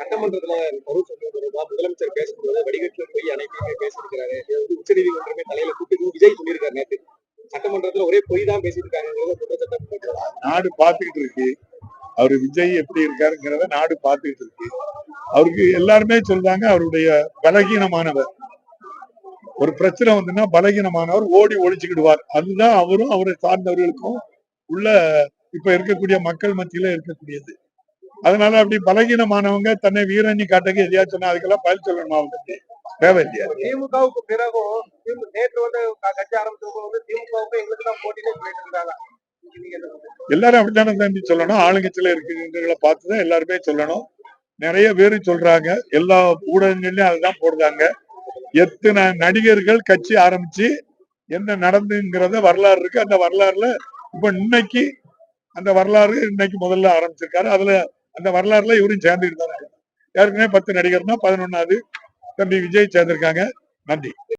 சட்டமன்றத்துல கரூர் சம்பவம் தொடர்பா முதலமைச்சர் பேசும்போது வடிகட்டில போய் அனைத்தையுமே பேசியிருக்கிறாரு. உச்சநீதிமன்றமே தலையில கூப்பிட்டு விஜய் சொல்லியிருக்காரு நேற்று. சட்டமன்றத்துல ஒரே பொய் தான் பேசிட்டு இருக்காங்க குற்றச்சாட்டு. நாடு பாத்துக்கிட்டு இருக்கு. அவரு விஜய் எப்படி இருக்காருங்கிறத நாடு பாத்துக்கிட்டு இருக்கு. அவருக்கு எல்லாருமே சொல்றாங்க அவருடைய பலகீனமானவர். ஒரு பிரச்சனை வந்துன்னா பலகீனமானவர் ஓடி ஒழிச்சுக்கிடுவார். அதுதான் அவரும் அவரை சார்ந்தவர்களுக்கும் உள்ள இப்ப இருக்கக்கூடிய மக்கள் மத்தியில இருக்கக்கூடியது. அதனால அப்படி பலகீனமானவங்க தன்னை வீரண்ணி காட்டக்கு எதையா சொன்னா அதுக்கெல்லாம் பதில் சொல்லணுமா அவங்களுக்கு தேவையில்லையா? திமுகவுக்கு பிறகும் நேற்று வந்து கட்சி ஆரம்பிச்சவங்க வந்து திமுகவுக்கு எங்களுக்கு தான் போட்டின்னு சொல்லிட்டு இருந்தாங்க. எல்லாரும் அப்படித்தானே தாண்டி சொல்லணும். ஆளுங்கட்சியில இருக்கிறவங்களை பார்த்துதான் எல்லாருமே சொல்லணும். நிறைய பேரு சொல்றாங்க. எல்லா ஊடகங்கள்லயும் அதுதான் போடுறாங்க. எத்தனை நடிகர்கள் கட்சி ஆரம்பிச்சு என்ன நடந்துங்கிறத வரலாறு இருக்கு. அந்த வரலாறுல இப்ப இன்னைக்கு அந்த வரலாறு இன்னைக்கு முதல்ல ஆரம்பிச்சிருக்காரு. அதுல அந்த வரலாறுல இவரும் சேர்ந்துட்டு தானே. ஏற்கனவே 10 நடிகர்னா 11வது தம்பி விஜய் சேர்ந்திருக்காங்க. நன்றி.